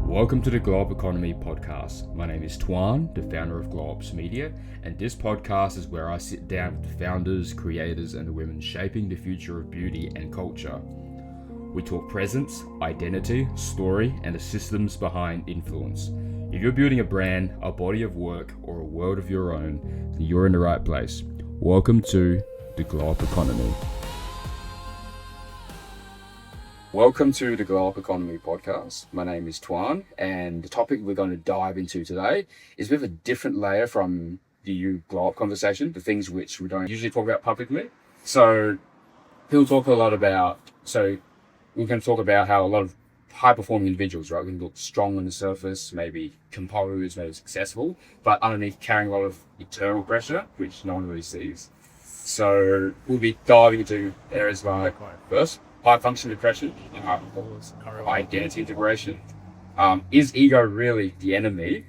Welcome to the Glow Up Economy podcast. My name is Tuan, the founder of Glow Ups Media, and this podcast is where I sit down with the founders, creators, and the women shaping the future of beauty and culture. We talk presence, identity, story, and the systems behind influence. If you're building a brand, a body of work, or a world of your own, then you're in the right place. Welcome to the Glow Up Economy. Welcome to the Glow Up Economy podcast. My name is Tuan, and the topic we're going to dive into today is a bit of a different layer from the Glow Up conversation, the things which we don't usually talk about publicly. So we're going to talk about how a lot of high-performing individuals, right, can look strong on the surface, maybe composed, maybe successful, but underneath carrying a lot of internal pressure, which no one really sees. So we'll be diving into areas like, first, high function depression, identity integration. Is ego really the enemy?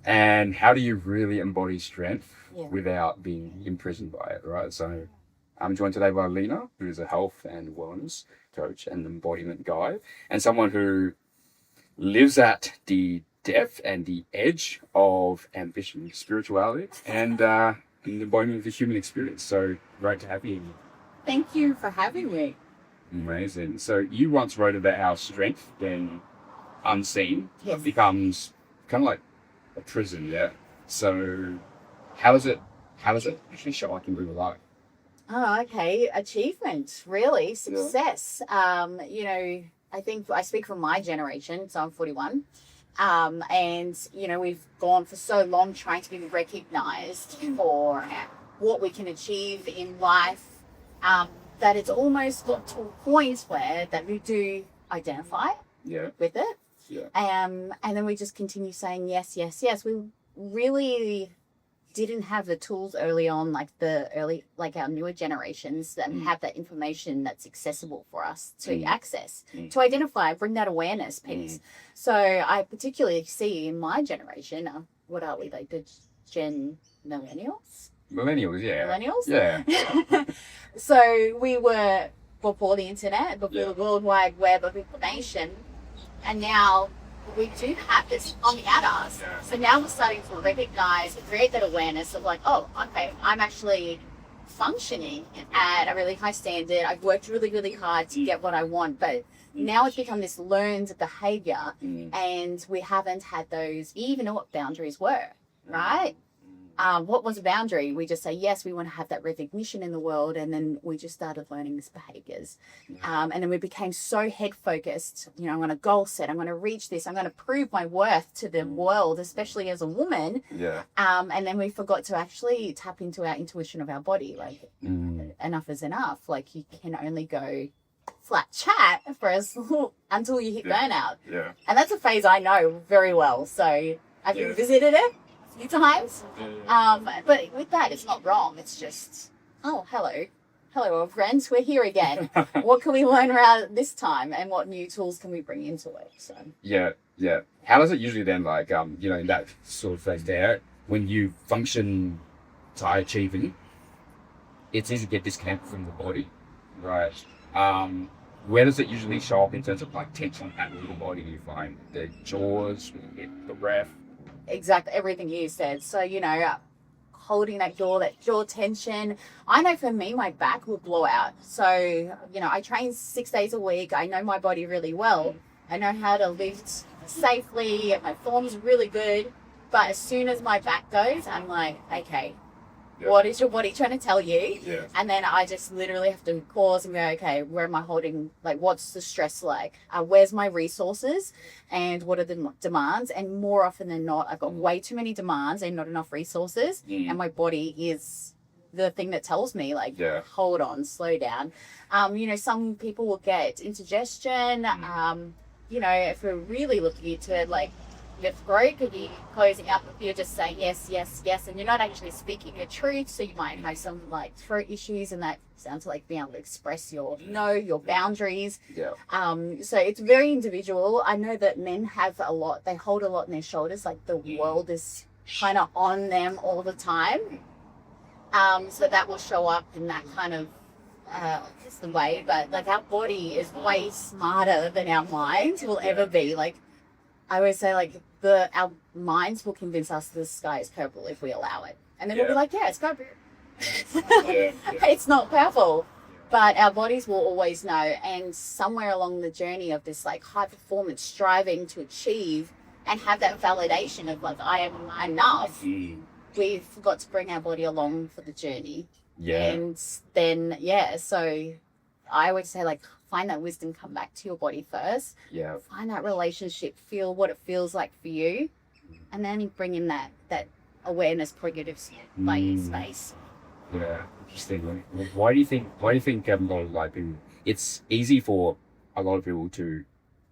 And how do you really embody strength without being imprisoned by it, right? So I'm joined today by Lena, who is a health and wellness coach and embodiment guide, and someone who lives at the depth and the edge of ambition, spirituality, and the embodiment of the human experience. So great to have you. Thank you for having me. Amazing. So you once wrote about how strength, when unseen, becomes kind of like a prison, yeah? So how does it actually show up in real life? Oh, okay. Achievement, really. Success. I think I speak from my generation, so I'm 41. And, we've gone for so long trying to be recognized for what we can achieve in life, that it's almost got to a point where that we do identify with it. Yeah. And then we just continue saying yes, yes, yes. We really didn't have the tools early on, like our newer generations that have that information that's accessible for us to access, to identify, bring that awareness piece. So I particularly see in my generation, what are we, like the Gen Millennials? Millennials, yeah. Millennials? Yeah. So we were before the internet, before the World Wide Web of information, and now we do have this on the us. Yeah. So now we're starting to recognize and create that awareness of like, oh, okay, I'm actually functioning at a really high standard. I've worked really, really hard to get what I want, but now it's become this learned behavior, and we haven't had those, you even know what boundaries were, right? What was a boundary? We just say, yes, we want to have that recognition in the world. And then we just started learning these behaviors. And then we became so head focused. I'm going to goal set. I'm going to reach this. I'm going to prove my worth to the world, especially as a woman. Yeah. And then we forgot to actually tap into our intuition of our body. Like enough is enough. Like you can only go flat chat for until you hit burnout. Yeah. And that's a phase I know very well. So I've visited it few times, but with that, it's not wrong. It's just, hello, old friends, we're here again. What can we learn around this time, and what new tools can we bring into it? So yeah. How does it usually then, like, in that sort of phase there, when you function to high achieving, it's easy to get disconnected from the body, right? Where does it usually show up in terms of like tension at the body? Do you find the jaws, the breath? Exactly, everything you said. So, holding that jaw tension. I know for me, my back will blow out. So, I train 6 days a week. I know my body really well. I know how to lift safely. My form's really good. But as soon as my back goes, I'm like, okay, what is your body trying to tell you? Yeah. And then I just literally have to pause and go, okay, where am I holding? Like, what's the stress like? Where's my resources? And what are the demands? And more often than not, I've got way too many demands and not enough resources. And my body is the thing that tells me, like, hold on, slow down. Some people will get indigestion. If we're really looking into it, like, your throat could be closing up if you're just saying yes, yes, yes, and you're not actually speaking your truth. So you might have some like throat issues, and that sounds like being able to express your boundaries. Yeah. So it's very individual. I know that men have a lot. They hold a lot in their shoulders, like the world is kind of on them all the time. So that will show up in that kind of just the way. But like our body is way smarter than our minds will ever be. Like I always say like our minds will convince us the sky is purple if we allow it, and then we'll be like, yeah, it's purple. It's not purple, but our bodies will always know. And somewhere along the journey of this like high performance striving to achieve and have that validation of like I am enough, we've got to bring our body along for the journey. And then so I would say like find that wisdom, come back to your body first, find that relationship, feel what it feels like for you, and then bring in that awareness prerogative space. Interesting. Why do you think a lot of like people, it's easy for a lot of people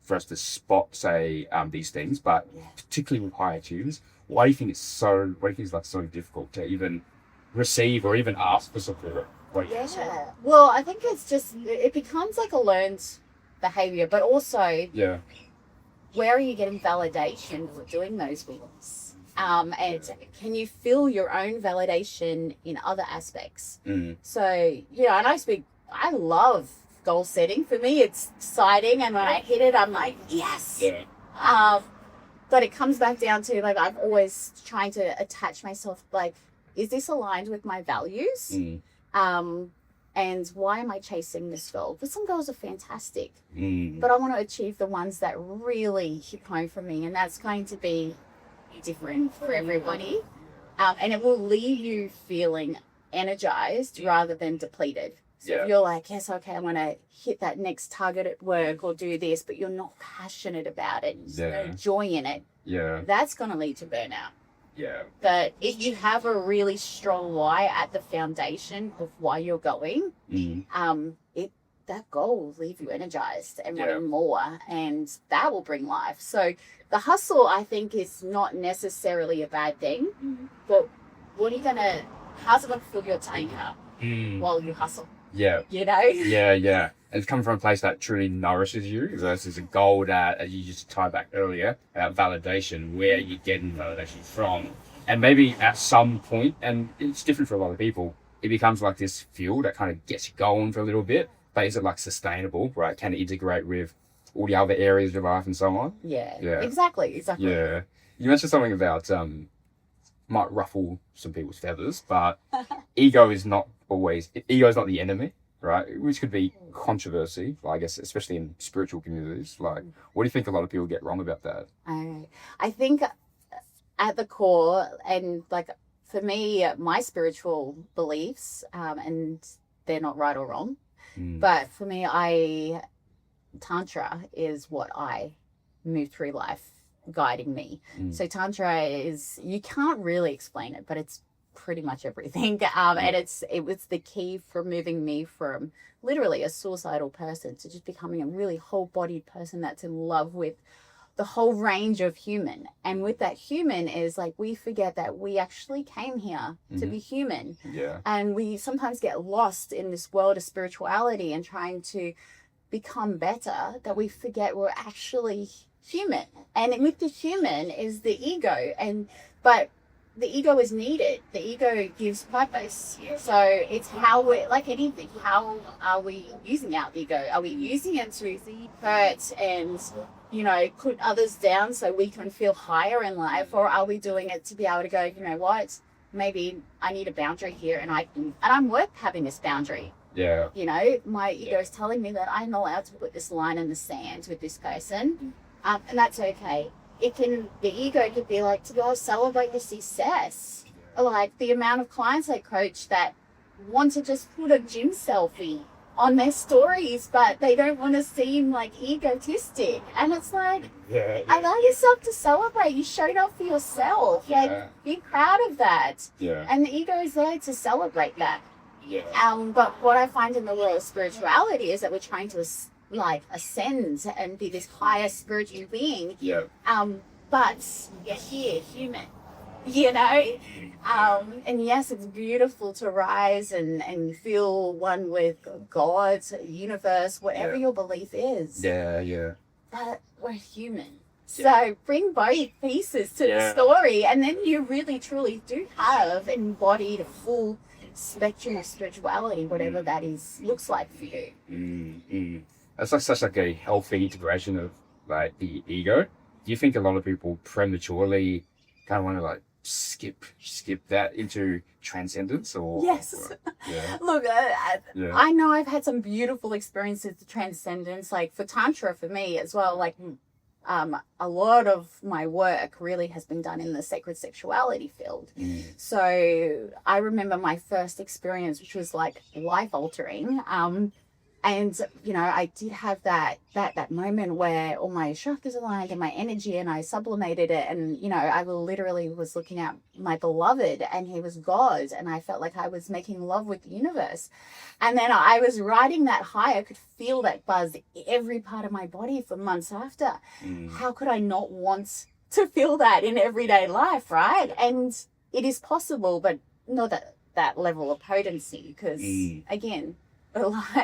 for us to spot say these things, but particularly with high achievers, why do you think it's so difficult to even receive or even ask for support? Well, I think it's just it becomes like a learned behavior, but also where are you getting validation for doing those things? And can you feel your own validation in other aspects? So, and I love goal setting. For me, it's exciting. And when I hit it, I'm like, yes. But it comes back down to, like, I'm always trying to attach myself, like, is this aligned with my values? And why am I chasing this goal? Because some goals are fantastic, but I want to achieve the ones that really hit home for me. And that's going to be different for everybody, and it will leave you feeling energized rather than depleted. So if you're like, yes, okay, I want to hit that next target at work or do this, but you're not passionate about it, there's no joy in it, that's going to lead to burnout. But if you have a really strong why at the foundation of why you're going, that goal will leave you energized and wanting more, and that will bring life. So the hustle, I think, is not necessarily a bad thing, but how's it going to fill your tank up while you hustle? You know? And it's coming from a place that truly nourishes you versus a goal that, as you just tied back earlier, about validation, where you're getting validation from. And maybe at some point, and it's different for a lot of people, it becomes like this fuel that kind of gets you going for a little bit. But is it like sustainable, right? Can it integrate with all the other areas of your life and so on? Exactly. You mentioned something about might ruffle some people's feathers, but ego is not the enemy, right? Which could be controversy, I guess, especially in spiritual communities. Like, what do you think a lot of people get wrong about that? I think at the core, and like for me, my spiritual beliefs, and they're not right or wrong. But for me, Tantra is what I move through life, guiding me. So Tantra is, you can't really explain it, but it's pretty much everything. And it was the key for moving me from literally a suicidal person to just becoming a really whole-bodied person that's in love with the whole range of human. And with that human is like, we forget that we actually came here to be human. And we sometimes get lost in this world of spirituality and trying to become better, that we forget we're actually human. And with the human is the ego. But the ego is needed. The ego gives purpose. So it's how we're, like anything, how are we using our ego? Are we using it to hurt and, put others down so we can feel higher in life? Or are we doing it to be able to go, you know what, maybe I need a boundary here and I'm worth having this boundary. My ego is telling me that I'm allowed to put this line in the sand with this person. And that's okay. The ego could be like, to go celebrate the success. Like the amount of clients I coach that want to just put a gym selfie on their stories, but they don't want to seem like egotistic. And it's like, allow yourself to celebrate. You showed up for yourself. Like, be proud of that. And the ego is there to celebrate that. But what I find in the world of spirituality is that we're trying to ascend and be this higher spiritual being. But you're here, human. And yes, it's beautiful to rise and feel one with God, universe, whatever your belief is. But we're human. So bring both pieces to the story, and then you really truly do have embodied a full spectrum of spirituality, whatever that looks like for you. That's such like a healthy integration of like the ego, do you think a lot of people prematurely kind of want to like skip that into transcendence or? Yes. Yeah. Look, Yeah. I know I've had some beautiful experiences with transcendence, like for Tantra for me as well. Like, a lot of my work really has been done in the sacred sexuality field. So I remember my first experience, which was like life altering. And, you know, I did have that moment where all my chakras aligned and my energy, and I sublimated it. And, you know, I literally was looking at my beloved, and he was God. And I felt like I was making love with the universe. And then I was riding that high. I could feel that buzz every part of my body for months after. How could I not want to feel that in everyday life, right? And it is possible, but not at that level of potency, because, again,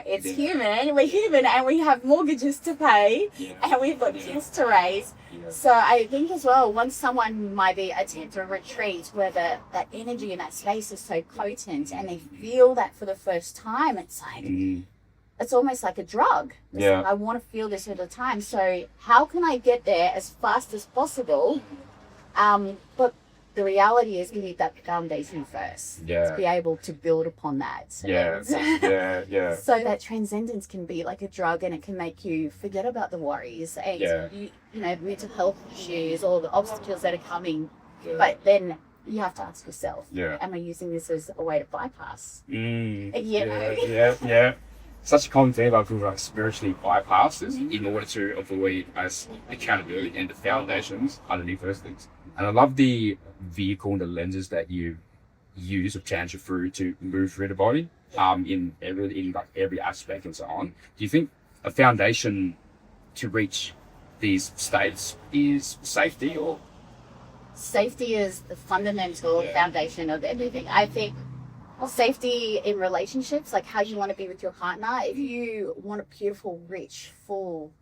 it's human. We're human, and we have mortgages to pay, and we've got kids to raise. So I think as well, once someone might be attend a retreat where that energy in that space is so potent, and they feel that for the first time, it's like it's almost like a drug. It's like, I want to feel this all the time. So how can I get there as fast as possible? But the reality is you need that foundation first to be able to build upon that. So that transcendence can be like a drug, and it can make you forget about the worries and you know, mental health issues or the obstacles that are coming. But then you have to ask yourself, am I using this as a way to bypass? Such a common thing about people like spiritually bypasses in order to avoid as accountability and the foundations underneath those things. And I love the vehicle and the lenses that you use of Tantra through to move through the body, in every aspect and so on. Do you think a foundation to reach these states is safety, or? Safety is the fundamental foundation of everything. I think safety in relationships, like how you want to be with your partner. If you want a beautiful, rich, full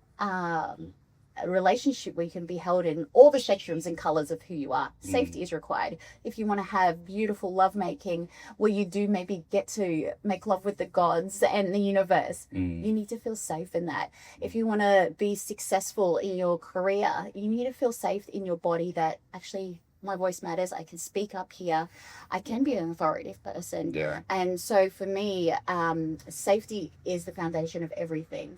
a relationship where you can be held in all the spectrums and colors of who you are, safety is required. If you want to have beautiful lovemaking where you do maybe get to make love with the gods and the universe, you need to feel safe in that. If you want to be successful in your career, you need to feel safe in your body that actually my voice matters. I can speak up here. I can be an authoritative person. And so for me, safety is the foundation of everything.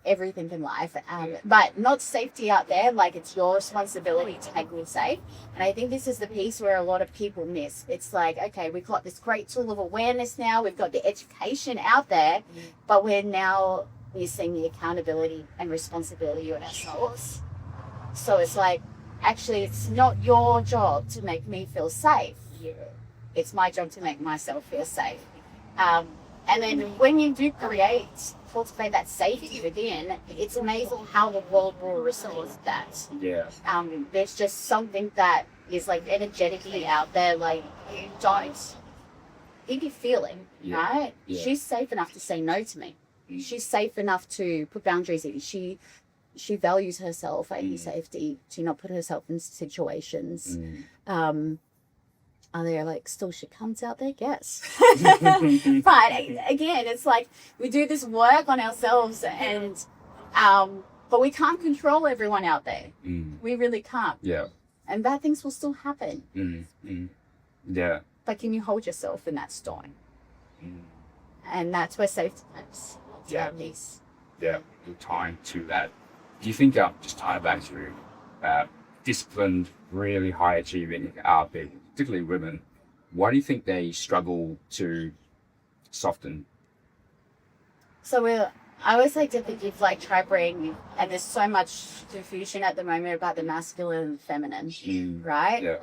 Everything in life, but not safety out there. Like, it's your responsibility to make it safe. And I think this is the piece where a lot of people miss. It's like, okay, we've got this great tool of awareness now, we've got the education out there, but we're now missing the accountability and responsibility of ourselves. So it's like, actually, it's not your job to make me feel safe. It's my job to make myself feel safe. And then when you do cultivate that safety within, it's amazing how the world will resource that. There's just something that is like energetically out there, like you be feeling, right? She's safe enough to say no to me. She's safe enough to put boundaries in. She values herself and safety to not put herself in situations. Are there like still shit cunts out there? Yes. But again, it's like we do this work on ourselves, and but we can't control everyone out there. We really can't. And bad things will still happen. But can you hold yourself in that storm? And that's where safety comes. Time to that. Do you think, just tie it back to disciplined, really high achieving people, particularly women, why do you think they struggle to soften? So I always like to think of like try bring, and there's so much confusion at the moment about the masculine and feminine, right?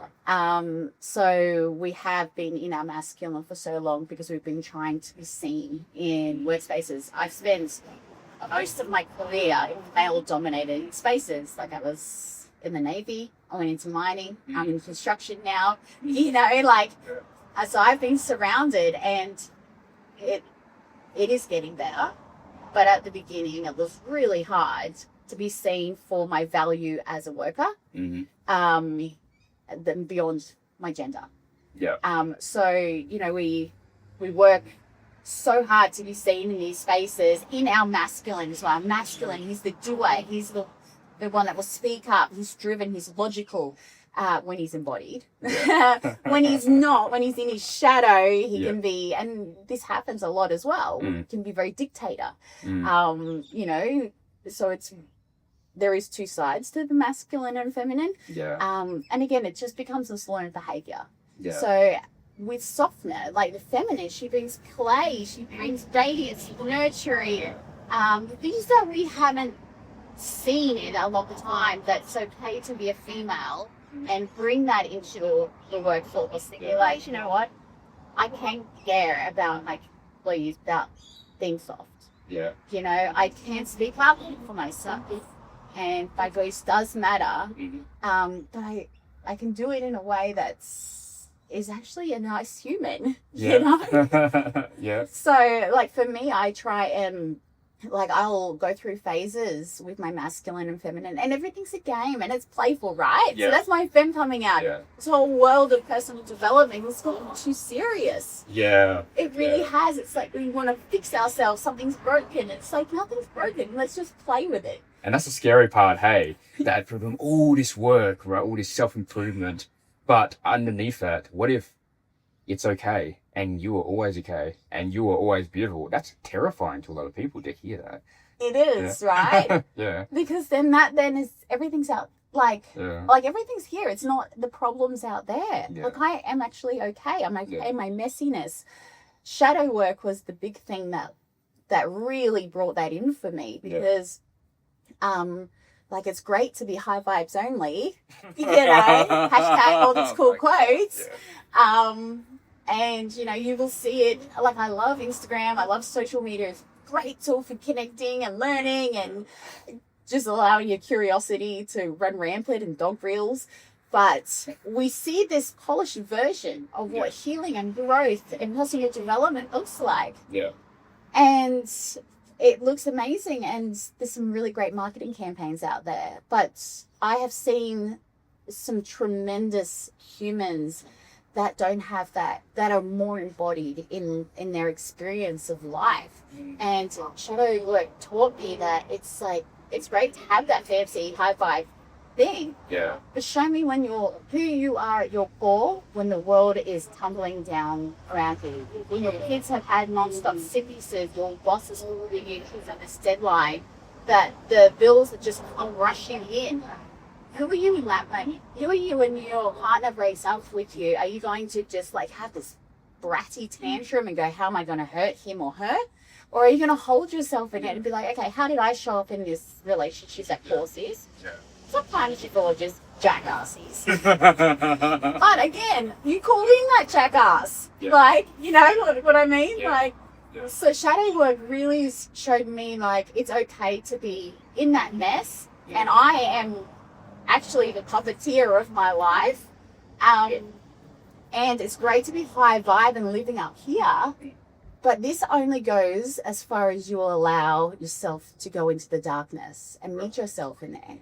So we have been in our masculine for so long because we've been trying to be seen in workspaces. I've spent most of my career in male-dominated spaces. Like, I was in the Navy, I went into mining, I'm in construction now, you know, like, so I've been surrounded, and it is getting better. But at the beginning, it was really hard to be seen for my value as a worker, than beyond my gender. So, you know, we work so hard to be seen in these spaces in our masculine as well. Masculine, he's the doer, he's the the one that will speak up, he's driven, he's logical. When he's embodied. When he's not, when he's in his shadow, he can be, and this happens a lot as well, can be very dictator. You know, so there is two sides to the masculine and feminine. And again, it just becomes this learned behavior. So with softness, like the feminine, she brings play, she brings radiance, nurturing, things that we haven't seen in a lot of the time, that's okay to be a female and bring that into the workforce. You're like, you know what, I can care about my employees, about being soft. You know, I can speak up for myself, and my voice does matter. But I can do it in a way is actually a nice human. You know. So like for me, I try and like I'll go through phases with my masculine and feminine, and everything's a game and it's playful, right? So that's my femme coming out. This whole world of personal development has gotten too serious. It really has. It's like we want to fix ourselves. Something's broken. It's like nothing's broken. Let's just play with it. And that's the scary part, hey, that from all this work, right, all this self-improvement, but underneath that, what if it's okay and you are always okay and you are always beautiful? That's terrifying to a lot of people to hear that. It is, right? Because then is everything's out, like everything's here. It's not the problems out there. Like I am actually okay. I'm okay in my messiness. Shadow work was the big thing that really brought that in for me, because like it's great to be high vibes only, you know, hashtag all these cool quotes. And you know, you will see it, like I love Instagram, I love social media. It's a great tool for connecting and learning and just allowing your curiosity to run rampant and dog reels. But we see this polished version of what healing and growth and personal development looks like. And it looks amazing, and there's some really great marketing campaigns out there. But I have seen some tremendous humans that don't have that are more embodied in their experience of life. And shadow work taught me that it's like, it's great to have that fancy high vibe thing. But show me when who you are at your core, when the world is tumbling down around you. When your kids have had non-stop sicknesses, your boss is holding you kids on this deadline, that the bills are just come rushing in. Who are you in that moment? Who are you when your partner breaks up with you? Are you going to just like have this bratty tantrum and go, how am I going to hurt him or her? Or are you going to hold yourself again and be like, okay, how did I show up in this relationship that caused this? Sometimes people are just jackasses. But again, you called in that jackass. Like, you know what I mean? Like, so shadow work really showed me like it's okay to be in that mess, and I am actually the puppeteer of my life. And it's great to be high vibe and living up here. But this only goes as far as you will allow yourself to go into the darkness and meet yourself in there.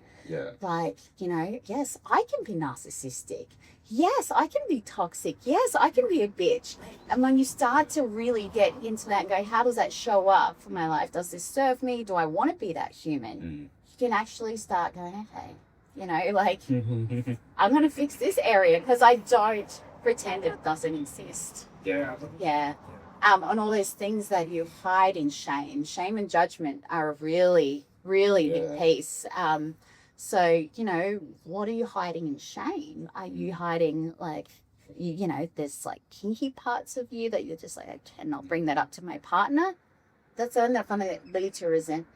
Like, you know, yes, I can be narcissistic. Yes, I can be toxic. Yes, I can be a bitch. And when you start to really get into that and go, how does that show up for my life? Does this serve me? Do I want to be that human? You can actually start going, okay, you know, like, I'm going to fix this area because I don't pretend it doesn't exist. And all those things that you hide in shame and judgment are a really, really big piece. So, you know, what are you hiding in shame? Are you hiding, like, you know, there's like kinky parts of you that you're just like, I cannot bring that up to my partner? That's going to lead to resentment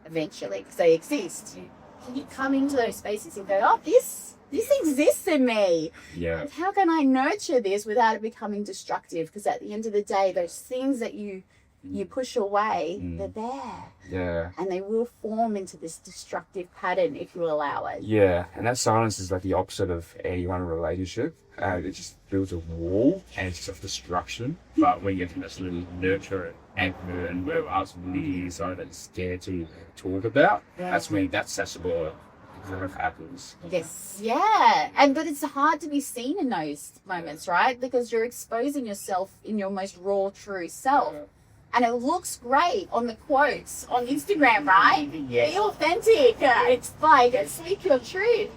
eventually, because they exist. Can you come into those spaces and go, oh, this exists in me? And how can I nurture this without it becoming destructive? Because at the end of the day, those things that you push away, they're there. And they will form into this destructive pattern if you allow it. And that silence is like the opposite of anyone in a relationship. It just builds a wall and it's just destruction. But when you can just really nurture it, anchor it, and where else really is something that's scared to talk about, that's when that's accessible. Growth happens. But it's hard to be seen in those moments, right? Because you're exposing yourself in your most raw, true self. And it looks great on the quotes on Instagram, right? Yeah. Be authentic. It's like, speak your truth.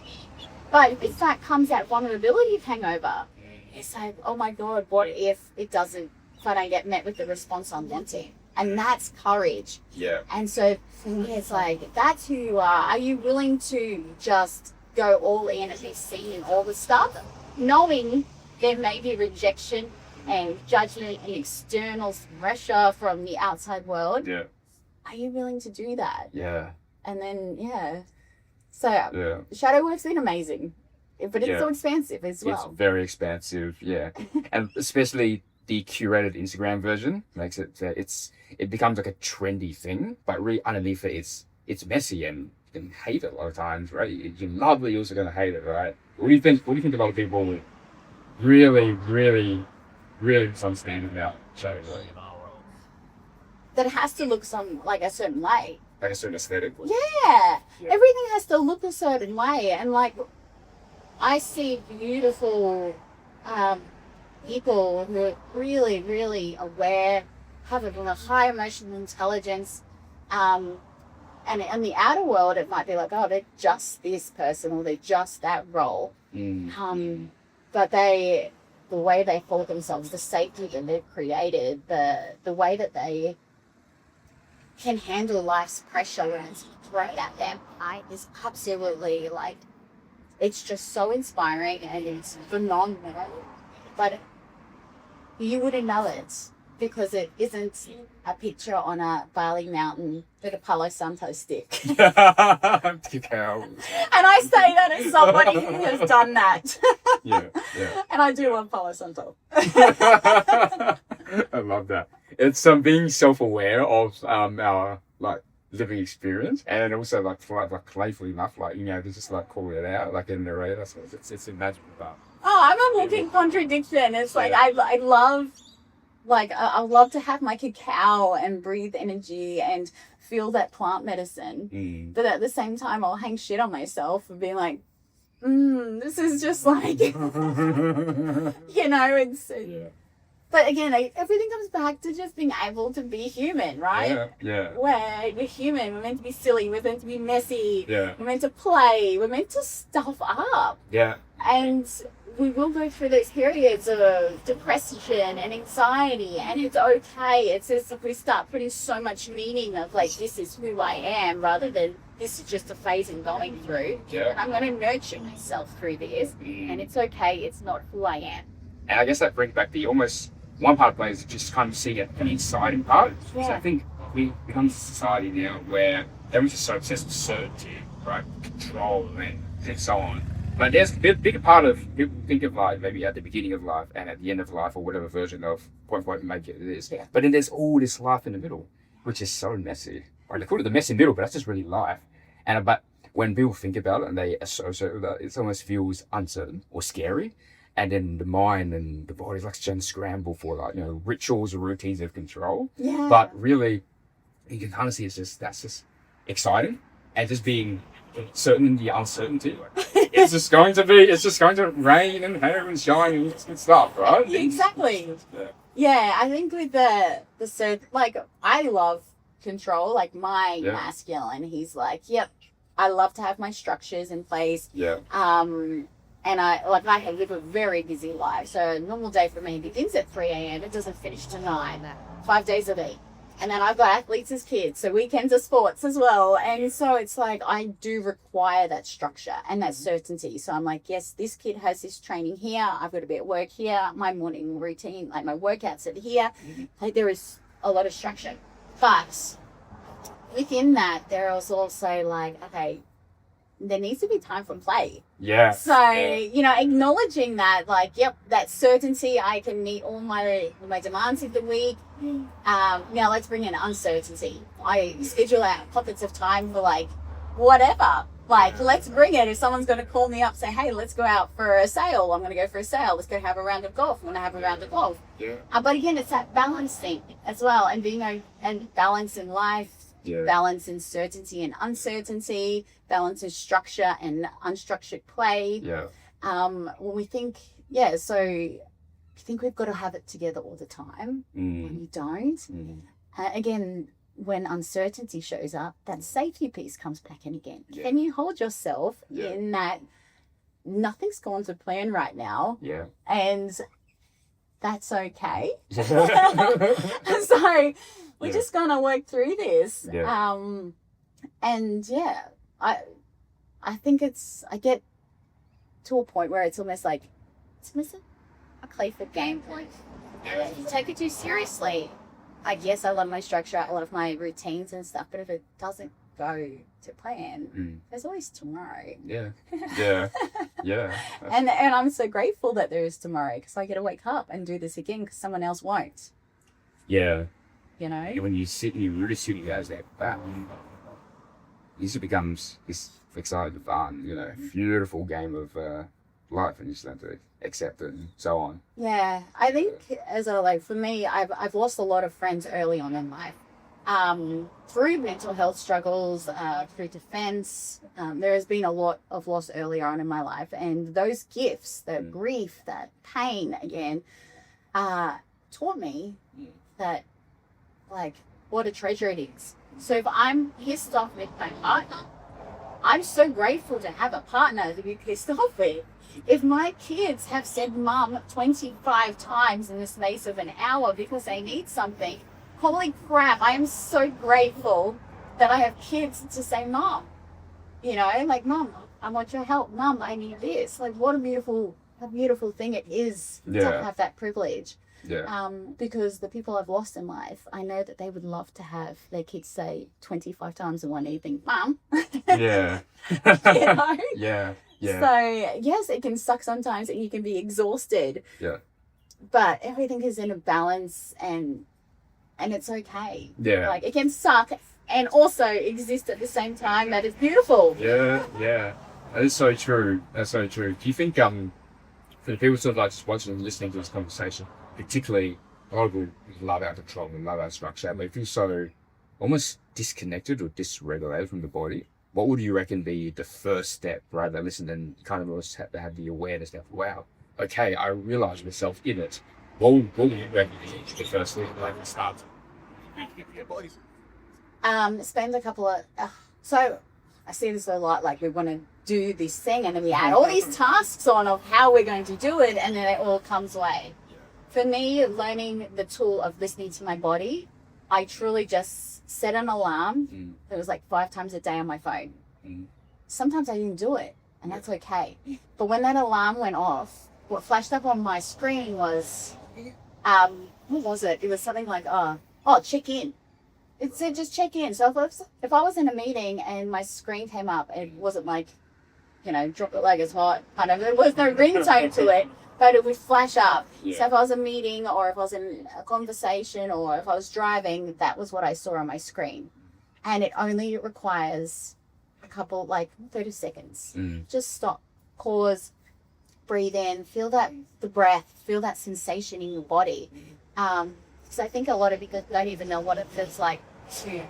But if that comes out vulnerability hangover, it's like, oh my God, what if I don't get met with the response I'm wanting? And that's courage. Yeah. And so for me, it's like, that's who you are. Are you willing to just go all in and be seen in all the stuff, knowing there may be rejection and judgment and external pressure from the outside world? Yeah. Are you willing to do that? Yeah. And then, So shadow work's been amazing, but it's so expansive as well. It's very expansive, yeah. And especially the curated Instagram version makes it, it becomes like a trendy thing, but really underneath it, it's messy and you can hate it a lot of times, right? You love it, you're also going to hate it, right? What do you think a lot of people really misunderstand about shadow work? That it has to look like a certain way. Like a certain aesthetic. Yeah. Everything has to look a certain way. And like, I see beautiful people who are really, really aware, have a high emotional intelligence. And in the outer world, it might be like, oh, they're just this person or they're just that role. But the way they hold themselves, the safety that they've created, the way that they can handle life's pressure when it's thrown at them, is absolutely like, it's just so inspiring and it's phenomenal. But you wouldn't know it because it isn't a picture on a Bali mountain with a Palo Santo stick. Cacao. And I say that as somebody who has done that. Yeah. And I do love Palo Santo. I love that. It's being self-aware of our like living experience, and also like playfully enough, like to just like call it out, like in the narrator. So it's imaginable. Oh, I'm a walking contradiction. It's like I love. Like, I love to have my cacao and breathe energy and feel that plant medicine. But at the same time, I'll hang shit on myself for being like, this is just like, it's... Yeah. But again, everything comes back to just being able to be human, right? Yeah. We're human. We're meant to be silly. We're meant to be messy. Yeah. We're meant to play. We're meant to stuff up. Yeah. And we will go through those periods of depression and anxiety, and it's okay. It's as if we start putting so much meaning of like, this is who I am, rather than this is just a phase I'm going through. Yeah. And I'm going to nurture myself through this, and it's okay. It's not who I am. And I guess that brings back the almost one part of play is just kind of seeing it an exciting part. Yeah. So I think we become a society now where everyone's just so obsessed with certainty, right? Control and so on. But there's a bigger part of people think of life maybe at the beginning of life and at the end of life, or whatever version of quote make it is. Yeah. But then there's all this life in the middle, which is so messy. Right? They call it the messy middle, but that's just really life. But when people think about it and they associate with it, it almost feels uncertain or scary. And then the mind and the body like to scramble for like, rituals or routines of control. Yeah. But really, you can kind of see that's just exciting and just being certain in the uncertainty. It's just going to rain and hail and shine and good stuff, right? Exactly. Yeah, I think with the like, I love control, like my masculine, he's like, yep, I love to have my structures in place. Yeah. And I live a very busy life. So a normal day for me begins at 3 a.m. It doesn't finish to 9, 5 days a week. And then I've got athletes as kids, so weekends are sports as well. And so it's like, I do require that structure and that certainty. So I'm like, yes, this kid has this training here. I've got to be at work here. My morning routine, like my workouts are here. Like there is a lot of structure. But within that, there is also like, okay, there needs to be time for play. Yeah. So, acknowledging that, like, yep, that certainty, I can meet all my demands of the week. Now let's bring in uncertainty. I schedule out pockets of time for like, whatever. Like, let's bring it. If someone's going to call me up, say, hey, let's go out for a sail. I'm going to go for a sail. Let's go have a round of golf. I'm going to have a round of golf. Yeah. But again, it's that balance thing as well. And and balance in life. Yeah. Balance in certainty and uncertainty, balance in structure and unstructured play. Yeah. When we think, so you think we've got to have it together all the time when you don't. Again, when uncertainty shows up, that safety piece comes back in again. Yeah. Can you hold yourself Yeah. in that nothing's gone to plan right now? Yeah. And that's okay. Yeah. So we're Yeah. just gonna work through this. Yeah. And yeah, I think I get to a point where it's almost like it's missing a Clayford game point. You take it too seriously. Like, yes, I love my structure, a lot of my routines and stuff, but if it doesn't go to plan, there's always tomorrow. Yeah. Yeah. Yeah. And I'm so grateful that there is tomorrow, because I get to wake up and do this again because someone else won't. Yeah. You know? When you sit and you really sit your guys there, wow. It becomes this exciting, fun, beautiful game of life, and you just have to accept it and so on. Yeah, I think for me, I've lost a lot of friends early on in life. Through mental health struggles, through defense, there has been a lot of loss earlier on in my life, and those gifts, that grief, that pain again, taught me that, like, what a treasure it is. So if I'm pissed off with my partner, I'm so grateful to have a partner to be pissed off with. If my kids have said mum 25 times in the space of an hour because they need something, holy crap, I am so grateful that I have kids to say mum. Like, mum, I want your help. Mum, I need this. Like, what a beautiful thing it is to have that privilege. Yeah. Because the people I've lost in life, I know that they would love to have their kids say 25 times in one evening, mum. Yeah. Yeah. Yeah. So, yes, it can suck sometimes and you can be exhausted. Yeah. But everything is in a balance and it's okay. Yeah. Like, it can suck and also exist at the same time. That is beautiful. Yeah. Yeah. That is so true. That's so true. Do you think, for the people sort of like just watching and listening to this conversation, particularly a lot of people love our control and love our structure, and they feel so almost disconnected or dysregulated from the body, what would you reckon be the first step, right? That listen and kind of almost have the awareness that, wow, okay, I realize myself in it. What would you reckon is the first thing like to start your body? Spend a couple of so I see this a lot, like we want to do this thing and then we add all these tasks on of how we're going to do it, and then it all comes away. For me, learning the tool of listening to my body, I truly just set an alarm. It was like 5 times a day on my phone. Sometimes I didn't do it, and that's okay. But when that alarm went off, what flashed up on my screen was, what was it? It was something like, check in. It said just check in. So if I was in a meeting and my screen came up, it wasn't like, drop it like it's hot. Kind of, there was no ringtone to it. But it would flash up. Yeah. So if I was in a meeting or if I was in a conversation or if I was driving, that was what I saw on my screen. And it only requires a couple, like 30 seconds. Just stop, pause, breathe in, feel the breath, feel that sensation in your body. Because I think a lot of people don't even know what it feels like to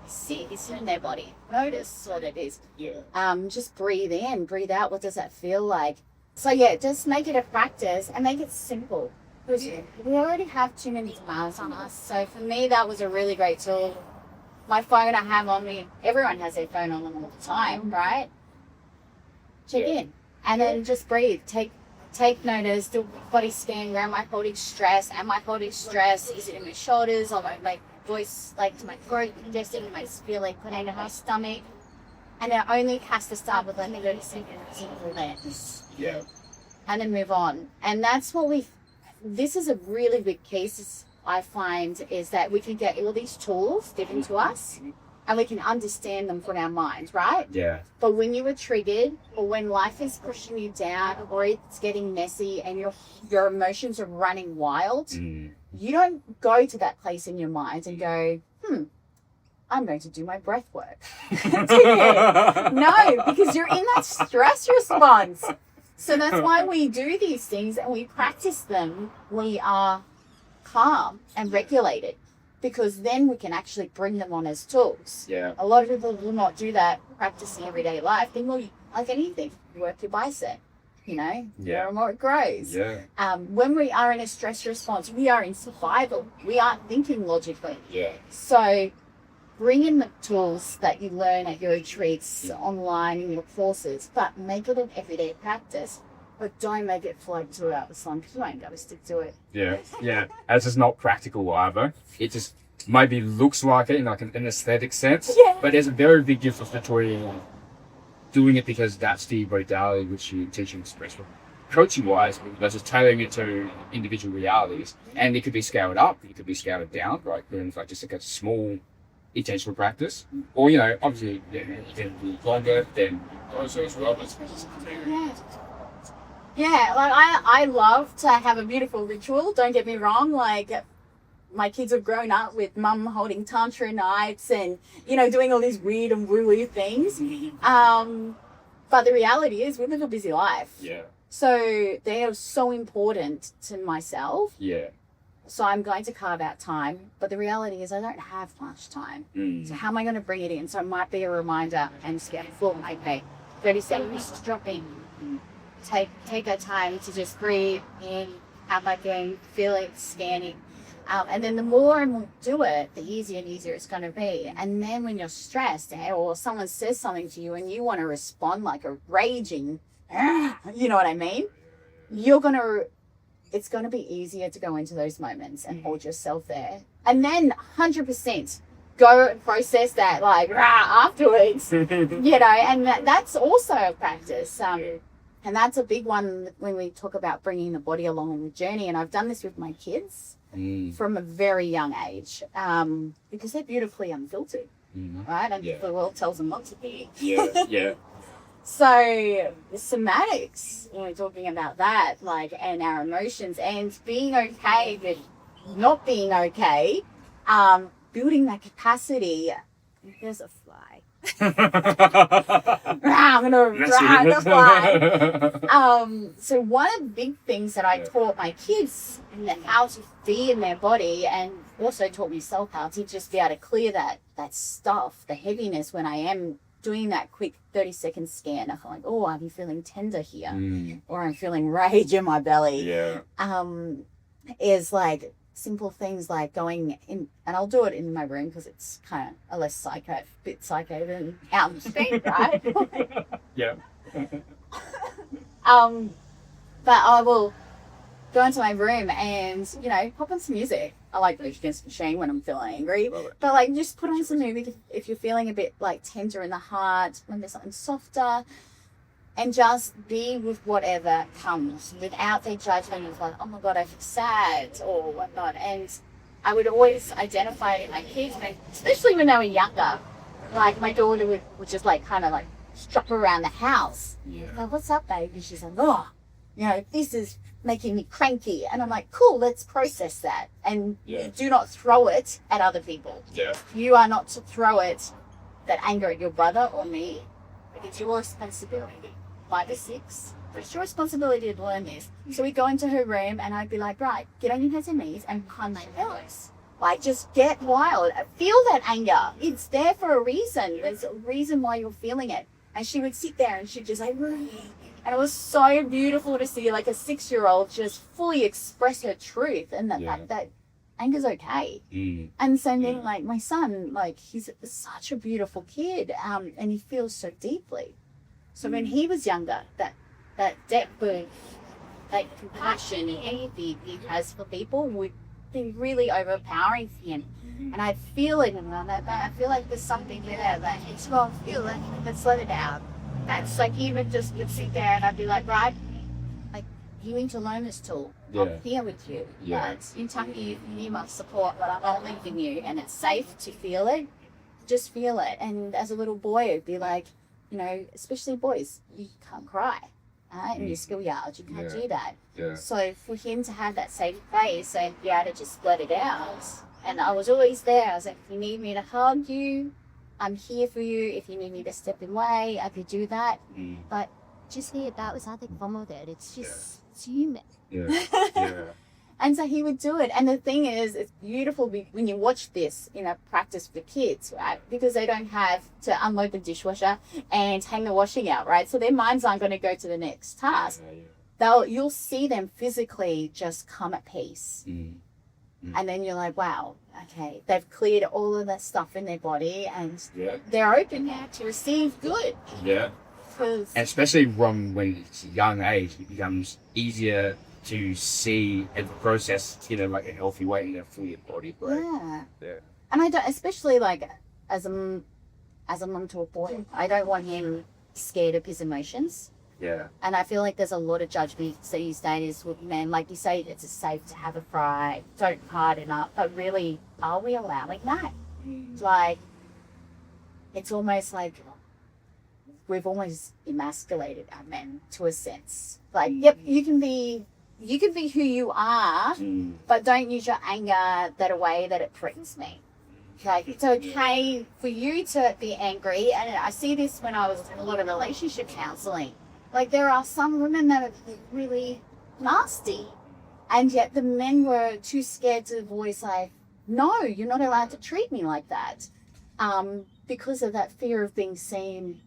sit in their body. Notice what it is. Yeah. Just breathe in, breathe out. What does that feel like? So yeah, just make it a practice and make it simple. Because we already have too many demands on us. So for me, that was a really great tool. My phone I have on me, everyone has their phone on them all the time, right? Check in. And then just breathe. Take notice, do a body scan. Where am I holding stress? Am I holding stress? Is it in my shoulders or my voice, like to my throat, congested? Am I feeling putting in my stomach? And it only has to start with let me noticing the lens. Yeah. And then move on. And that's what this is a really big case I find, is that we can get all these tools given to us and we can understand them from our mind, right? Yeah. But when you are triggered or when life is pushing you down or it's getting messy and your emotions are running wild, you don't go to that place in your mind and go, I'm going to do my breath work. No, because you're in that stress response. So that's why we do these things and we practice them. We are calm and regulated, because then we can actually bring them on as tools. Yeah. A lot of people will not do that practicing everyday life. They will, like anything, work your bicep. you know, Yeah. the more it grows. Yeah. When we are in a stress response, we are in survival. We aren't thinking logically. Yeah. So bring in the tools that you learn at your retreats, online, in your courses, but make it an everyday practice. But don't make it float throughout the sun because you ain't going to stick to it. Yeah. Yeah. It's just not practical either. It just maybe looks like it in like an aesthetic sense. Yeah. But there's a very big difference between doing it because that's the modality which you teach and express coaching wise versus tailoring it to individual realities. And it could be scaled up, it could be scaled down, right? Then like just like a small intentional practice. Or, you know, obviously you can be longer than also as well. Yeah. Yeah, like I love to have a beautiful ritual, don't get me wrong. Like my kids have grown up with mum holding Tantra nights and, you know, doing all these weird and woo-woo things. But the reality is we live a busy life. Yeah. So they are so important to myself. Yeah. So I'm going to carve out time. But the reality is I don't have much time. So how am I going to bring it in? So it might be a reminder and just get full, okay, 30 seconds, just drop in. Take a time to just breathe in, how am I doing, feeling, scanning. And then the more and more you do it, the easier and easier it's going to be. And then when you're stressed or someone says something to you and you want to respond like a raging, you know what I mean? It's going to be easier to go into those moments and hold yourself there. And then 100% go and process that like afterwards, you know, and that's also a practice. And that's a big one when we talk about bringing the body along on the journey. And I've done this with my kids from a very young age because they're beautifully unfiltered, right? And the world tells them not to be. Yeah. So the somatics, when we're talking about that, like, and our emotions and being okay with not being okay, building that capacity. There's a fly. I'm gonna run the fly. So one of the big things that I taught my kids and how to be in their body, and also taught myself how to just be able to clear that stuff, the heaviness when I am doing that quick 30-second scan. I'm like, oh, I'm feeling tender here, or I'm feeling rage in my belly. Yeah. Is like simple things like going in, and I'll do it in my room because it's kind of a less bit psycho than out in the street, right? Yeah. But I will go into my room and, you know, pop on some music. I like Rage Against the Machine when I'm feeling angry. But like just put on some music if you're feeling a bit like tender in the heart, when there's something softer, and just be with whatever comes without their judgment of like, oh my God, I feel sad or whatnot. And I would always identify it in my kids, especially when they were younger. Like my daughter would just like kind of like strut around the house. Yeah. Like, what's up, babe? And she's like, oh, you know, this is making me cranky. And I'm like, cool, let's process that. And do not throw it at other people. Yeah. You are not to throw it, that anger, at your brother or me. Like, it's your responsibility. 5 or 6, but it's your responsibility to learn this. So we go into her room and I'd be like, right, get on your hands and knees and behind my pillows. Like, just get wild. Feel that anger. It's there for a reason. There's a reason why you're feeling it. And she would sit there and she'd just like, and it was so beautiful to see like a 6-year-old just fully express her truth and the fact that anger's okay. And so then like my son, like he's such a beautiful kid, and he feels so deeply. So when he was younger, that depth of like compassion and empathy he has for people would be really overpowering for him. And I feel it in that. I feel like there's something there that it's well, feel it. Let's let it out. That's like he would just sit there and I'd be like, right, like you need to learn this tool. I'm here with you. But in time you need my support, but I'm not leaving you. And it's safe to feel it. Just feel it. And as a little boy, it'd be like, you know, especially boys, you can't cry, right? And you're schoolyard, you can't do that. Yeah. So for him to have that safe space and be able to just let it out, and I was always there. I was like, if you need me to hug you, I'm here for you. If you need me to step away, I could do that. But just hear that was nothing wrong with it. It's just it's human. Yeah. And so he would do it. And the thing is, it's beautiful when you watch this in a practice for kids, right? Because they don't have to unload the dishwasher and hang the washing out, right? So their minds aren't going to go to the next task. You'll see them physically just come at peace. And then you're like, wow, okay, they've cleared all of that stuff in their body and they're open now to receive good. Yeah. And especially when it's a young age, it becomes easier to see and process, like a healthy way in their full body. Right? Yeah. And I don't, especially like as a mum to a boy, I don't want him scared of his emotions. Yeah. And I feel like there's a lot of judgments these days with men. Like you say, it's safe to have a cry, don't harden up. But really, are we allowing that? Like, it's almost like we've almost emasculated our men to a sense. Like, yep, you can be who you are, but don't use your anger that a way that it threatens me. Like, it's okay for you to be angry. And I see this when I was in a lot of relationship counseling. Like, there are some women that are really nasty, and yet the men were too scared to voice like, no, you're not allowed to treat me like that, because of that fear of being seen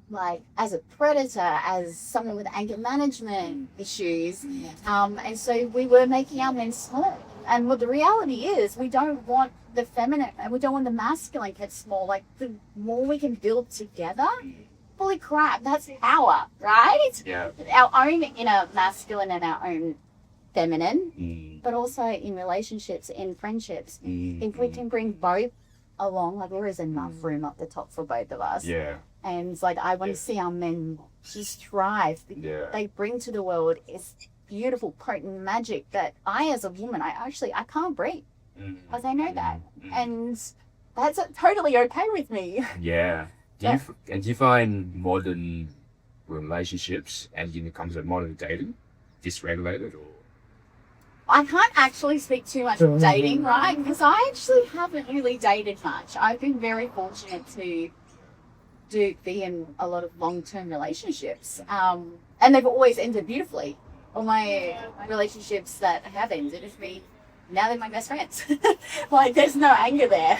like as a predator, as someone with anger management issues. And so we were making our men small. And what the reality is, we don't want the feminine and we don't want the masculine kept small. Like, the more we can build together, holy crap, that's power, right? Yeah. Our own inner masculine and our own feminine, but also in relationships, in friendships. If we can bring both along, like, there is enough room up the top for both of us. Yeah. And like, I want to see our men just thrive. They bring to the world is beautiful, potent magic that I, as a woman, I can't bring, because I know that, and that's totally okay with me. Yeah. Do you find modern relationships and when it comes to modern dating dysregulated, or? I can't actually speak too much of dating, right? Because I actually haven't really dated much. I've been very fortunate to be in a lot of long-term relationships, and they've always ended beautifully. All my relationships that have ended with me, now they're my best friends. Like, there's no anger there.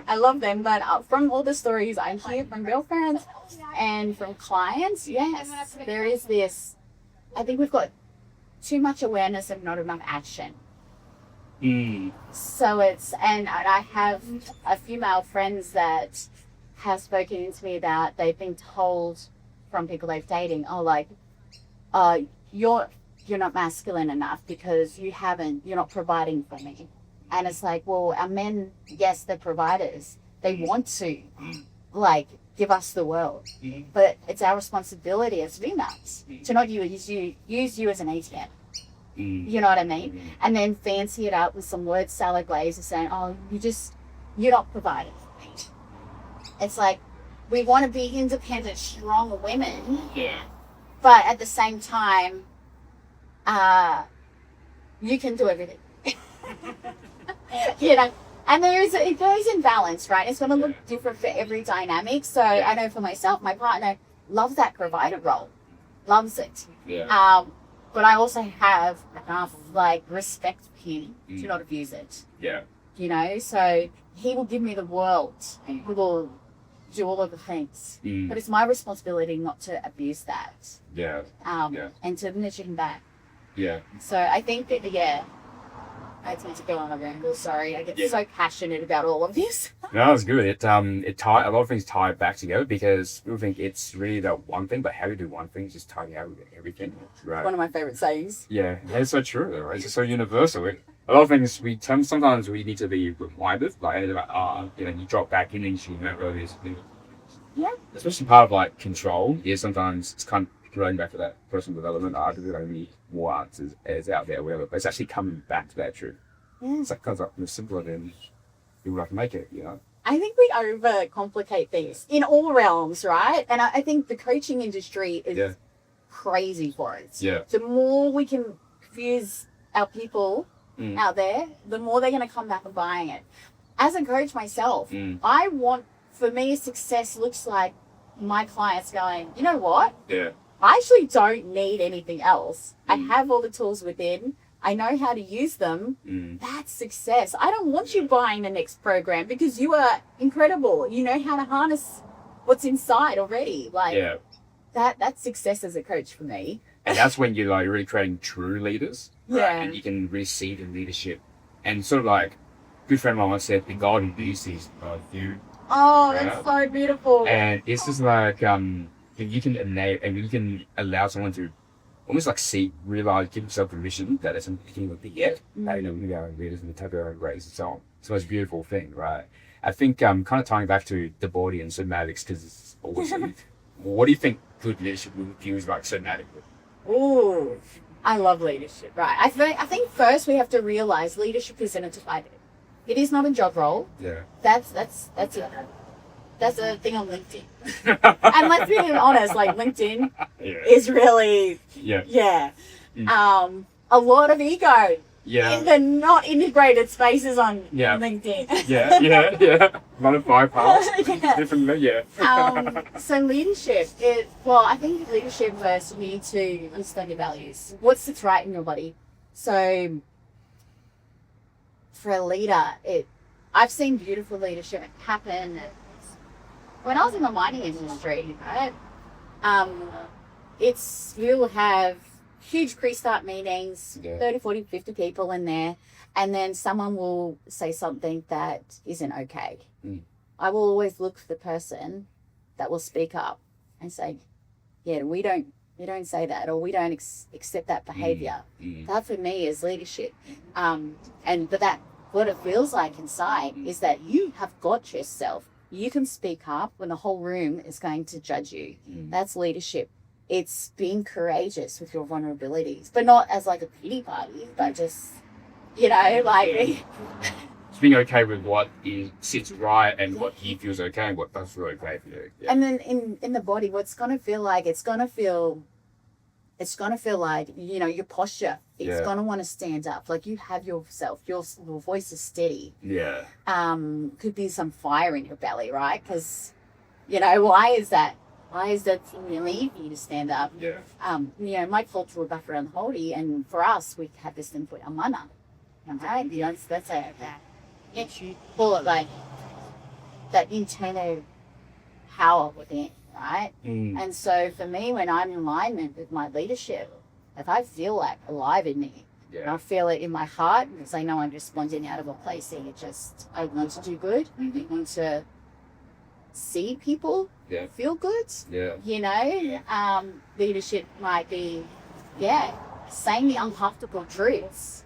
I love them, but from all the stories I hear from girlfriends and from clients, yes, there is this, I think we've got too much awareness and not enough action. So and I have a few male friends that have spoken to me about, they've been told from people they've dating, you're not masculine enough because you're not providing for me. And it's like, well, our men, yes, they're providers. They want to, like, give us the world. But it's our responsibility as females to not use you as an ATM. You know what I mean? And then fancy it up with some word salad glaze and saying, oh, you're not providing for me. It's like, we want to be independent, strong women. Yeah. But at the same time, you can do everything. And it goes in balance, right? It's going to look different for every dynamic. So I know for myself, my partner loves that provider role, loves it. Yeah. But I also have enough respect for him to not abuse it. Yeah. So he will give me the world. He will do all of the things. But it's my responsibility not to abuse that. Yeah. And to nurture him back. Yeah. So I think that, I tend to go on a ramble. Sorry, I get so passionate about all of this. No, it's good. A lot of things tie back together because people think it's really that one thing, but how you do one thing is just tie together with everything. Right. One of my favorite sayings. Yeah, it's so true though, right? It's just so universal. A lot of things sometimes we need to be reminded, you drop back in and you remember this. Yeah. Especially part of control. Yeah, sometimes it's kind of relating back to that personal development, there's only more answers out there, whatever, but it's actually coming back to that truth. Yeah. It's comes up simpler than you would have to make it, I think we overcomplicate things in all realms, right? And I think the coaching industry is crazy for it. Yeah. The more we can confuse our people out there, the more they're going to come back and buying it. As a coach myself, for me, success looks like my clients going, you know what? Yeah. I actually don't need anything else. I have all the tools within. I know how to use them. Mm. That's success. I don't want you buying the next program because you are incredible. You know how to harness what's inside already. Like Yeah. that's success as a coach for me. And that's when you're like really creating true leaders. Right? Yeah. And you can really see the leadership. And sort of like, a good friend of mine said, the God in you sees you. Oh, that's so beautiful. And it's just like, if you can enable, and you can allow someone to almost like realize, give themselves permission that it's anything like that yet. You know, we are leaders and the type of our own grace and so on. It's the most beautiful thing, right? I think kind of tying back to the body and somatics, because it's awesome. What do you think good leadership will views like somatically? Ooh, I love leadership. Right. I think first we have to realize leadership isn't a title. It is not a job role. Yeah. That's it. That's a thing on LinkedIn. And let's be honest, like LinkedIn is really a lot of ego in the not integrated spaces on LinkedIn. Yeah. One of 5 parts. Different, so leadership I think leadership first you need to understand your values. What sits right in your body. So for a leader, I've seen beautiful leadership happen. When I was in the mining industry, right? We'll have huge pre-start meetings, 30, 40, 50 people in there, and then someone will say something that isn't okay. I will always look for the person that will speak up and say, yeah, we don't say that, or we don't accept that behavior. That for me is leadership. But what it feels like inside is that you have got yourself. You can speak up when the whole room is going to judge you. That's leadership. It's being courageous with your vulnerabilities, but not as like a pity party, but just, like... Just being okay with what sits right and what he feels okay and what doesn't feel okay for you. Yeah. And then in the body, what's going to feel like, it's going to feel like, your posture. It's going to want to stand up. Like you have yourself, your voice is steady. Yeah. Could be some fire in your belly, right? Because, why is that? Why is that really for you to stand up? Yeah. My cultural background, Hodi, and for us, we have this thing called amana. Okay? That's you call it like that internal power within, right? And so for me, when I'm in alignment with my leadership, if I feel like alive in me, and I feel it in my heart, because I know I'm responding out of a place that I want to do good, I want to see people feel good. Leadership might be, saying the uncomfortable truths.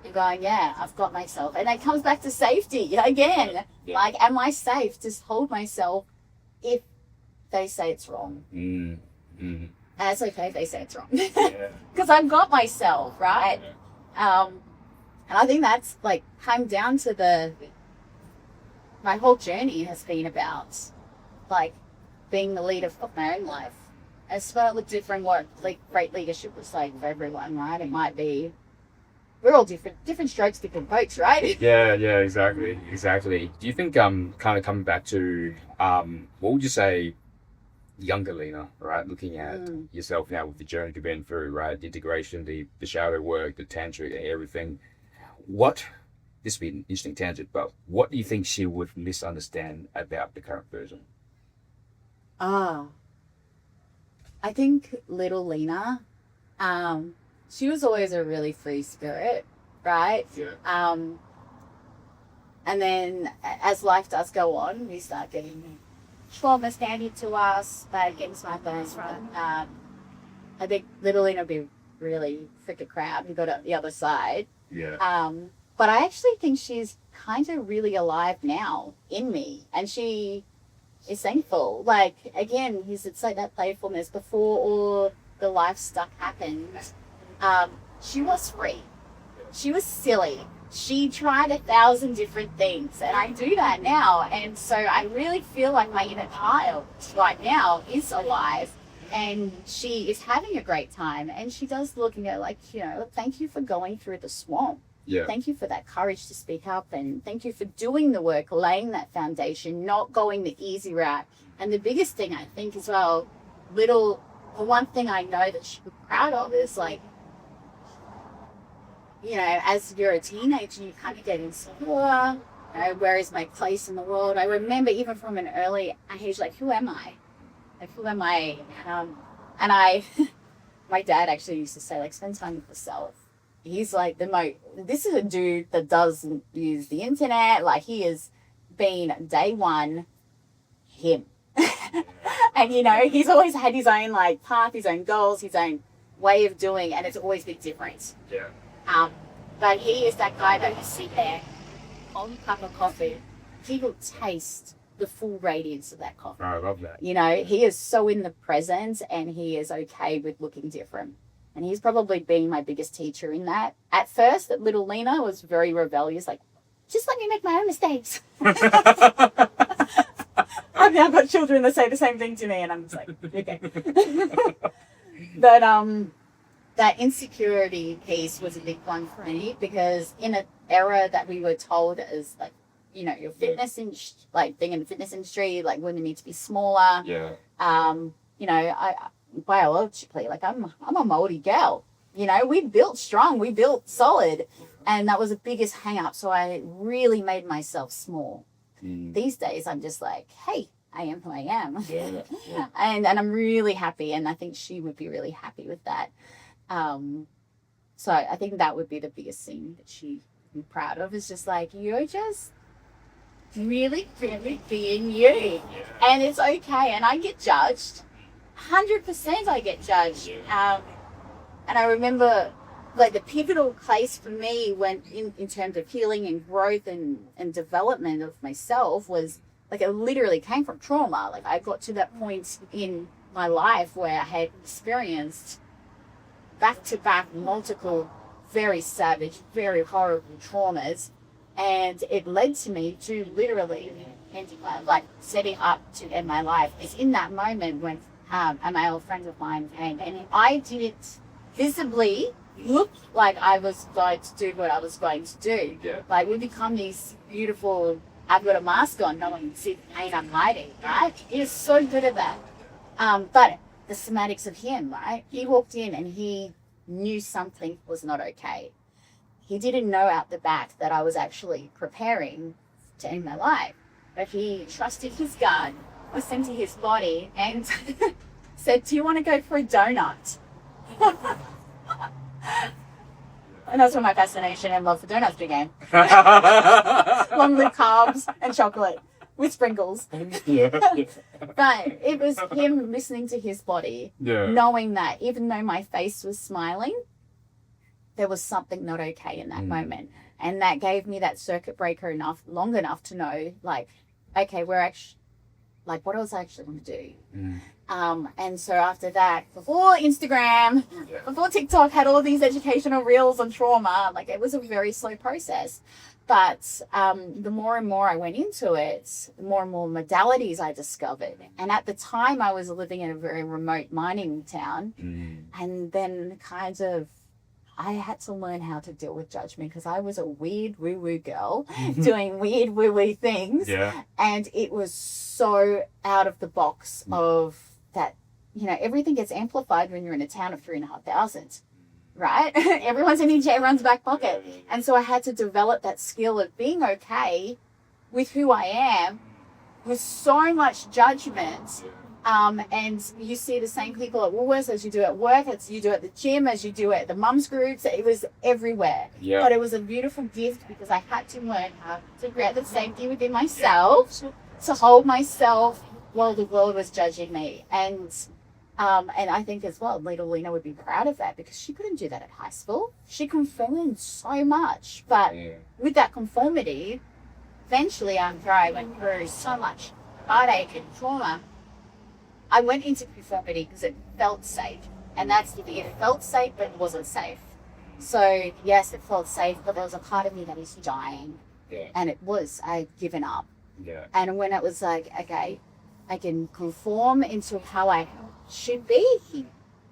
And going, I've got myself. And it comes back to safety again. Like, am I safe to hold myself if they say it's wrong? And it's okay if they say it's wrong. Because I've got myself, right? And I think that's like come down to my whole journey has been about like being the leader of my own life. It's slightly different what like great leadership looks like for everyone, right? It might be we're all different strokes, different boats, right? Yeah, exactly. Do you think kind of coming back to what would you say younger Lena, right? Looking at yourself now with the journey you've been through, right? The integration, the shadow work, the tantra, everything. This would be an interesting tangent, but what do you think she would misunderstand about the current version? I think little Lena, she was always a really free spirit, right? Yeah. And then as life does go on, we start getting traumas handed to us, bad getting my first run. I think little Lena would be really freaking proud who got it the other side. Yeah. But I actually think she's kind of really alive now in me, and she is thankful. Like again, it's like that playfulness before all the life stuff happened. She was free. She was silly. She tried 1,000 different things, and I do that now. And so I really feel like my inner child right now is alive, and she is having a great time. And she does look and go like, thank you for going through the swamp. Yeah. Thank you for that courage to speak up, and thank you for doing the work, laying that foundation, not going the easy route. And the biggest thing I think as well, the one thing I know that she'd be proud of is like, you know, as you're a teenager, you kind of get insecure. You know, where is my place in the world? I remember even from an early age, like, who am I? Like, who am I? And I, my dad actually used to say, like, spend time with yourself. He's like this is a dude that doesn't use the internet. Like, he has been day one, him. And, you know, he's always had his own, like, path, his own goals, his own way of doing, and it's always been different. Yeah. But he is that guy that you sit there, on a cup of coffee, he will taste the full radiance of that coffee. Oh, I love that. You know, he is so in the present, and he is okay with looking different. And he's probably been my biggest teacher in that. At first, little Lena was very rebellious, like, just let me make my own mistakes. I've now got children that say the same thing to me, and I'm just like, okay. But that insecurity piece was a big one for me, because in an era that we were told as, like, you know, your fitness like being in the fitness industry, like, women need to be smaller. Yeah. You know, I biologically, like, I'm a moldy girl. You know, we built strong, we built solid, and that was the biggest hang up. So I really made myself small. These days, I'm just like, hey, I am who I am. Yeah. and I'm really happy, and I think she would be really happy with that. So I think that would be the biggest thing that she'd be proud of, is just like, you're just really, really being you. Yeah. And it's okay. And I get judged. 100% I get judged. And I remember, like, the pivotal place for me when in terms of healing and growth and development of myself was, like, it literally came from trauma. Like, I got to that point in my life where I had experienced back-to-back multiple very savage, very horrible traumas, and it led to me to literally ending like setting up to end my life. It's in that moment when a male friend of mine came, and I didn't visibly look like I was going to do what I was going to do. Yeah. Like, we become these beautiful, I've got a mask on, no one can see the pain I'm hiding, right? He is so good at that. But the somatics of him, right? He walked in and he knew something was not okay. He didn't know out the back that I was actually preparing to end my life. But he trusted his gut, listened to his body, and said, do you want to go for a donut? And that's when my fascination and love for donuts began. Long-lived carbs and chocolate with sprinkles. Yeah. But it was him listening to his body, knowing that even though my face was smiling, there was something not okay in that moment. And that gave me that circuit breaker long enough to know, like, okay, we're actually, like, what else I actually want to do? And so after that, before Instagram, before TikTok had all these educational reels on trauma, like, it was a very slow process. But the more and more I went into it, the more and more modalities I discovered. And at the time, I was living in a very remote mining town. And then kind of, I had to learn how to deal with judgment, because I was a weird woo-woo girl doing weird woo-woo things. Yeah. And it was so out of the box of that, you know, everything gets amplified when you're in a town of 3,500. Right? Everyone's in everyone's back pocket. And so I had to develop that skill of being okay with who I am, with so much judgment. And you see the same people at Woolworths as you do at work, as you do at the gym, as you do at the mums groups. It was everywhere. Yeah. But it was a beautiful gift, because I had to learn how to create the safety within myself, to hold myself while the world was judging me. And I think as well, little Lena would be proud of that, because she couldn't do that at high school. She conformed so much. But with that conformity, eventually after I went through so much heartache and trauma, I went into conformity because it felt safe. And that's the thing. It felt safe, but it wasn't safe. So, yes, it felt safe, but there was a part of me that is dying. Yeah. And it was. I'd given up. Yeah. And when it was like, okay, I can conform into how I should be,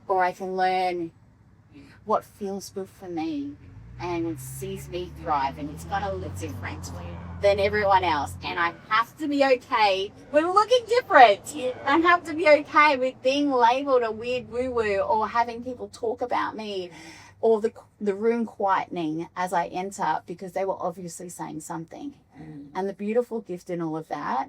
or I can learn what feels good for me. and sees me thrive, and it's gonna look different than everyone else, and I have to be okay with looking different. I have to be okay with being labeled a weird woo-woo, or having people talk about me, or the room quietening as I enter, because they were obviously saying something. And the beautiful gift in all of that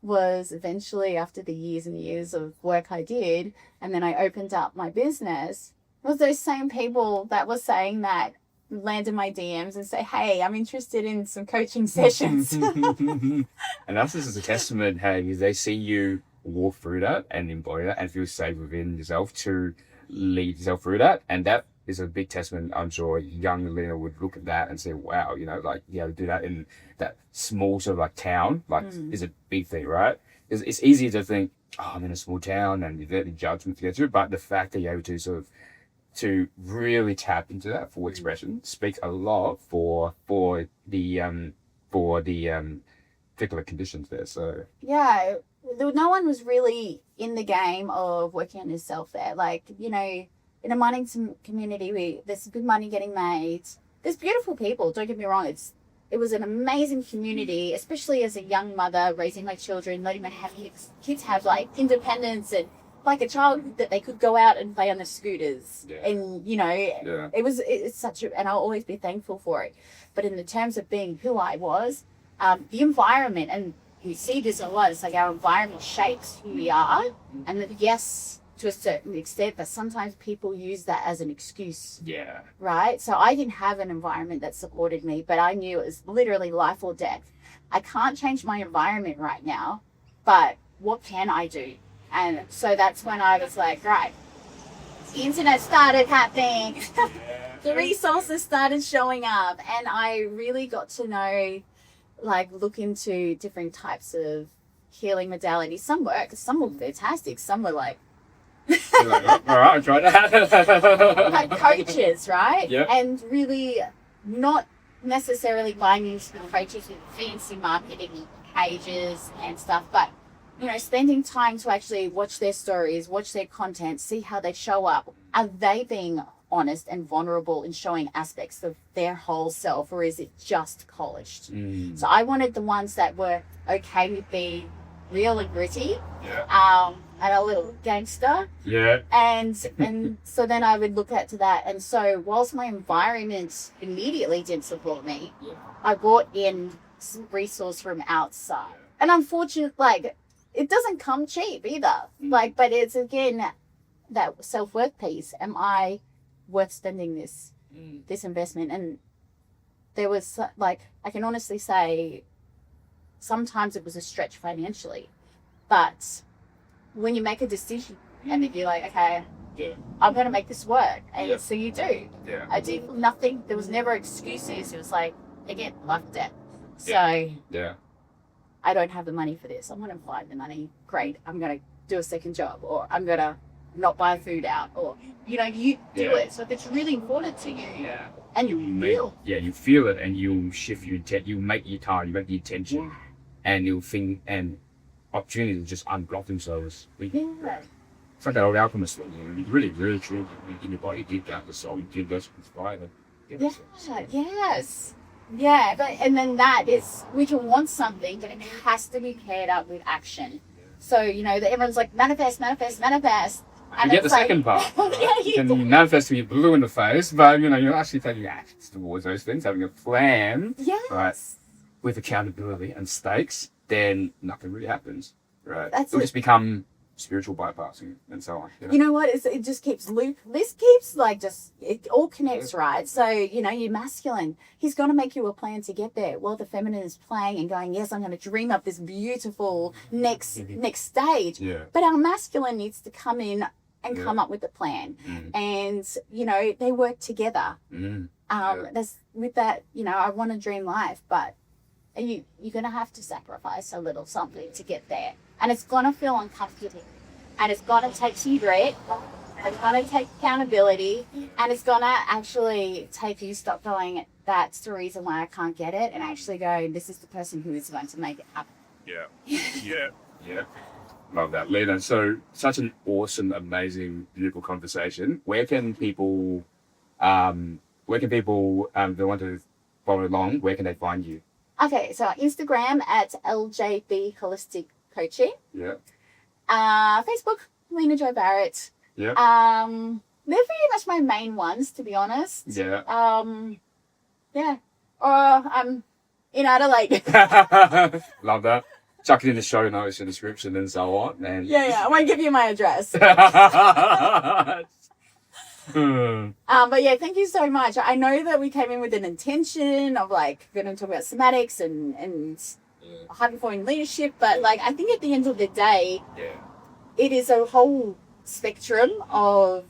was eventually, after the years and years of work I did, and then I opened up my business, was those same people that were saying that land in my DMs and say, hey, I'm interested in some coaching sessions. And that's just a testament, hey, they see you walk through that and embody that and feel safe within yourself to lead yourself through that. And that is a big testament. I'm sure young Lena would look at that and say, wow, you know, like, yeah, to do that in that small sort of like town, like is a big thing, right? It's easy to think, oh, I'm in a small town and you get the judgment to get through, but the fact that you're able to sort of to really tap into that full expression speaks a lot for the particular conditions there. So yeah, no one was really in the game of working on yourself there. Like, you know, in a mining community, there's good money getting made. There's beautiful people. Don't get me wrong. It was an amazing community, especially as a young mother raising my children, letting my kids have like independence and like a child that they could go out and play on the scooters. And, you know, it's such a, and I'll always be thankful for it. But in the terms of being who I was, the environment, and you see this a lot, it's like our environment shapes who we are. And that, yes, to a certain extent, but sometimes people use that as an excuse. Yeah. Right? So I didn't have an environment that supported me, but I knew it was literally life or death. I can't change my environment right now, but what can I do? And so that's when I was like, right, the internet started happening. The resources started showing up, and I really got to know, like, look into different types of healing modalities. Some work, some were fantastic, some were like, all right, I'll try that. like coaches, right? Yeah. And really not necessarily buying into the coaches with fancy marketing pages and stuff, but, you know, spending time to actually watch their stories, watch their content, see how they show up. Are they being honest and vulnerable in showing aspects of their whole self, or is it just polished? So I wanted the ones that were okay with being real and gritty, and a little gangster. Yeah. And so then I would look at to that. And so whilst my environment immediately didn't support me, I brought in some resource from outside. And unfortunately, like, it doesn't come cheap either. Like, but it's again that self-worth piece. Am I worth spending this investment? And there was, like, I can honestly say sometimes it was a stretch financially, but when you make a decision and then you're like, okay, I'm going to make this work. And so you do. Yeah. I did nothing. There was never excuses. It was like, again, life or death. So Yeah. I don't have the money for this. I'm going to find the money. Great. I'm going to do a second job, or I'm going to not buy food out, or, you know, you do it. So if it's really important to you, and you feel. Yeah, you feel it, and you'll shift your intent. You make your time, you make the intention, and you'll think, and opportunities will just unblock themselves. It's like that old alchemist thing. You know, really, really true. In your body, deep down the soul, the universe inspired it. Yes. Yeah, but and then that is, we can want something, but it has to be paired up with action. So, you know, that everyone's like, manifest. You get the second part. You can manifest to be blue in the face, but, you know, you're actually taking actions towards those things, having a plan, right, with accountability and stakes, then nothing really happens, right? It'll just become spiritual bypassing and so on. You know what? It just keeps this keeps like just, it all connects, right? So, you know, you're masculine. He's going to make you a plan to get there. Well, the feminine is playing and going, yes, I'm going to dream up this beautiful next stage. But our masculine needs to come in and come up with a plan. And, you know, they work together. That's with that, you know, I want to dream life, but you're going to have to sacrifice a little something to get there. And it's going to feel uncomfortable. And it's going to take some grit. It's going to take accountability. And it's going to actually take you stop going, that's the reason why I can't get it. And actually go, this is the person who is going to make it happen. Yeah. Love that, Lena. So, such an awesome, amazing, beautiful conversation. Where can people where can people, if they want to follow along, where can they find you? Okay, so Instagram at LJB Holistic Coaching. Yeah. Facebook, Lena Joy Barrett. Yeah. They're very much my main ones, to be honest. Yeah. Yeah. Or I'm in Adelaide. Love that. Chuck it in the show notes and description and so on. And Yeah. I won't give you my address. But yeah, thank you so much. I know that we came in with an intention of like going to talk about somatics and high performing leadership, but like I think at the end of the day, it is a whole spectrum of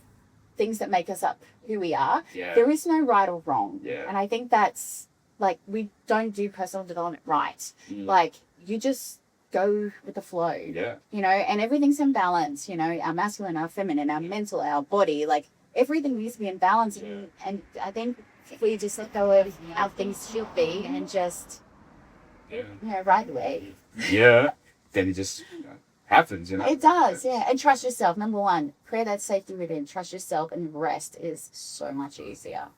things that make us up who we are. Yeah. There is no right or wrong. Yeah. And I think that's like, we don't do personal development right. Like you just go with the flow. Yeah. You know, and everything's in balance, you know, our masculine, our feminine, our mental, our body, like everything needs to be in balance. And I think if we just let go of how things should be and just, ride the wave. Yeah. Then it just happens, you know. It does, yeah. And trust yourself. Number one, create that safety within. Trust yourself, and the rest is so much easier.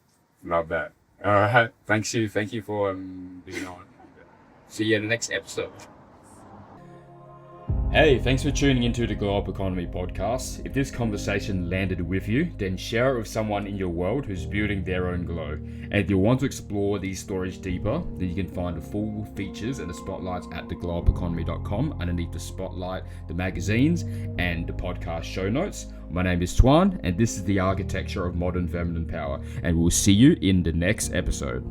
Love that. All right. Thank you for being on. See you in the next episode. Hey, thanks for tuning into the Glow Up Economy podcast. If this conversation landed with you, then share it with someone in your world who's building their own glow. And if you want to explore these stories deeper, then you can find the full features and the spotlights at theglowupeconomy.com underneath the spotlight, the magazines, and the podcast show notes. My name is Tuan, and this is the architecture of modern feminine power. And we'll see you in the next episode.